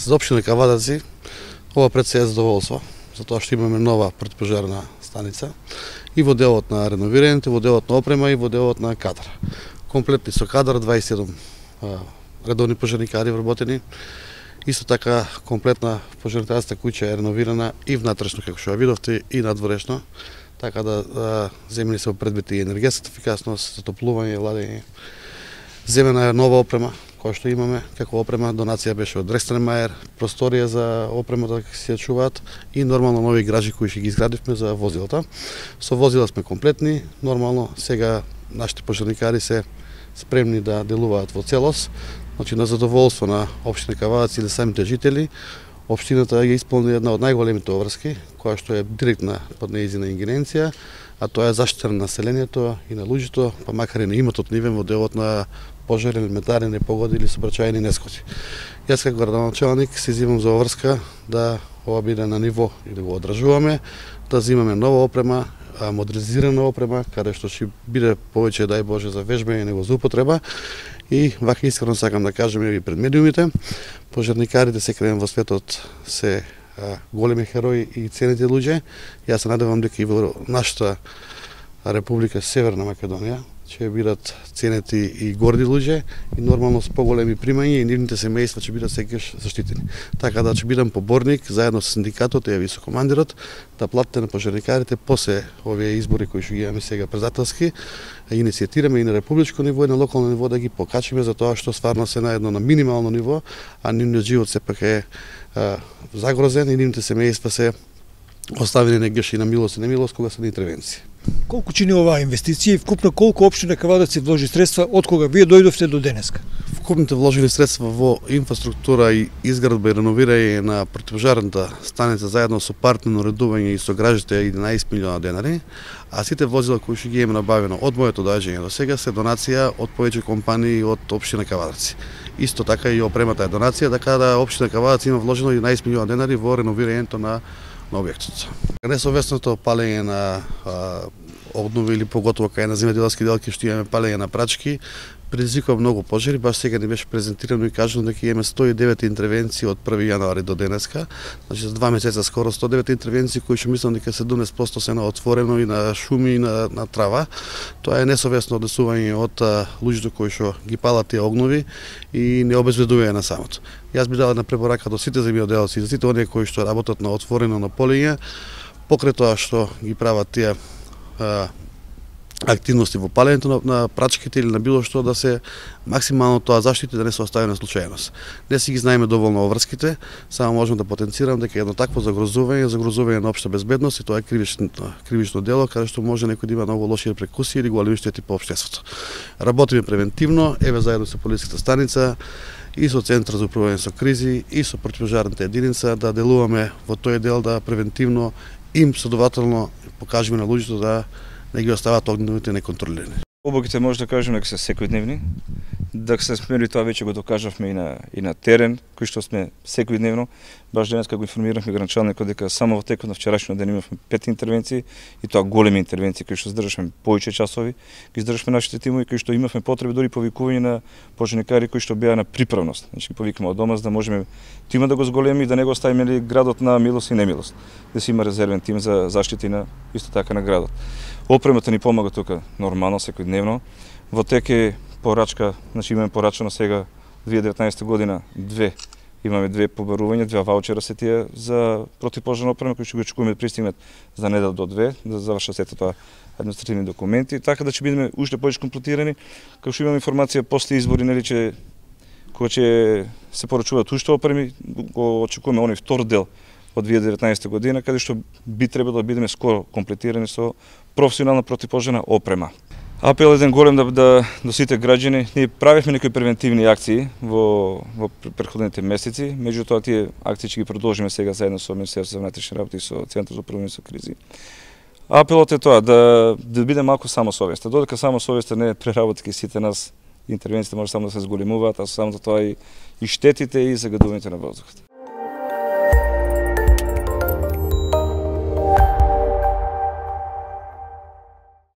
За општина Кавадаци, ова пред се е задоволство, затоа што имаме нова противпожарна станица и во делот на реновираните, во делот на опрема и во делот на кадар. Комплетни со кадар, 27 редовни пожарникари вработени. Исто така комплетна пожарникарска куќа е реновирана и внатрешно, како што ја видовте, и надворешно, така да земени се предвиди и енергетската ефикасност, затоплување, ладење. Земена е нова опрема, која што имаме, како опрема, донација беше од Дрекстенмајер, просторија за опрема да се ја чуваат и нормално нови гражи кои ќе ги изградивме за возилата. Со возила сме комплетни, нормално сега нашите пожарникари се спремни да делуваат во целост. Значи, на задоволство на општина Кавадац или самите жители, општината ја исполни една од најголемите обврски, која што е директна под нејзина ингеренција, а тоа е заштита на населението и на луѓето, па макар и на имотот нивен во делот на пожари, елементарни непогоди или сообраќајни несгоди. Јас како градоначалник се иззивам за обврска да ова биде на ниво и да го одржуваме, да земаме нова опрема, модернизирана опрема, каде што ќе биде повеќе, дај Боже, за вежбање него за употреба. И вака искрено сакам да кажам и пред медиумите, пожарникарите секаде во светот се големи херои и ценети луѓе. Јас се надевам дека и во нашата Република Северна Македонија ќе бидат ценети и горди луѓе и нормално с поголеми примања и нивните семејства ќе бидат секогаш заштитени. Така да ќе бидам поборник заедно со синдикатот и високомандирот да платите на пожарникарите после овие избори кои што ги имаме сега председателски, иницијатираме и на републичко ниво и на локално ниво да ги покачиме за тоа што стварно се на едно на минимално ниво, а нивниот живот сепак е загрозен и нивните семејства се оставени негаш и на милост и немилост кога се на интервенција. Колку чини оваа инвестиција и вкупно колку општина Кавадац вложи средства од кога вие дојдовте до денеска? Вкупните вложени средства во инфраструктура и изградба и реновирање на противпожарната станица заедно со партнерно редување и со гражите 11 милиона денари, а сите возила кои што ги имаме набавено од моето доаѓање до сега се донација од повеќе компании од општина Кавадац. Исто така и опремата е донација, така да општина Кавадац има вложено 11 милиона денари во реновирањето на објектот. Несовесното палење на обнови или поготово кај на земјоделски делки што имаме палење на прачки предизвикува многу пожари. Баш сега ни беше презентирано и кажано дека имаме 109 интервенции од 1 јануари до денеска. Значи за 2 месеца скоро 109 интервенции кои што мислам дека 70% се на отворено и на шуми и на трава. Тоа е несовесно однесување од луѓето кои што ги палат тие огнови и не обезбедување на самото. Јас би дал една препорака до сите земјоделци и за сите оние кои што работат на отворено на полиња, покрај тоа што ги прават тие активности во палењето на прачките или на било што, да се максимално тоа заштити да не се остави на случајност. Не си ги знаеме доволно обврските, само можам да потенцирам дека едно такво загрозување на општа безбедност и тоа е кривично дело каде што може некој да има многу лоши репрекусии или големи штети по општеството. Работиме превентивно, еве заедно со полиската станица и со Центар за управување со кризи и со противпожарната единица да делуваме во тој дел да превентивно им следователно покажеме на луѓето да не ги остават огневите неконтролирани. Побогите може да кажеме дека се секојдневни, дека се смели тоа веќе го докажавме и на терен, кој што сме секојдневно. Баш денеска го информиравме граначалникот дека само во текот на вчерашниот ден имавме 5 интервенции и тоа големи интервенции кои што здржавме повеќе часови, ги здржавме нашите тимови кои што имавме потреба дури повикување на пожарникари кои што беа на приправност. Значи ги повикаме од дома за да можеме тима да го зголеми и да не го оставиме градот на милост и немилост. Да си има резервен тим за заштита на исто така на градот. Опремата ни помага тука нормално секојдневно. Во тек е порачка, значи имаме порачано сега 2019 година имаме 2 побарувања, 2 ваучера се тие за противпожарна опрема кои што го очекуваме да пристигнат за недел до 2, да завршат сето тоа административни документи, така да ќе бидеме уште повеќе комплетирани, како што имаме информација после избори, нели че кога ќе се порачуваат уште опреми, го очекуваме оној втор дел од 2019 година, каде што би требало да бидеме скоро комплетирани со професионална противпожарна опрема. Апел еден голем до сите граѓани. Ние правевме некои превентивни акции во претходните месеци, меѓутоа тие акции ќе ги продолжиме сега заедно со Министерството за внатрешни работи и со Центарот за управување со кризи. Апелот е тоа да биде малку самосовест. Додека самосовеста не преработи сите нас, интервенциите може само да се зголемуваат, а само тоа и штетите и загадувањето на воздухот.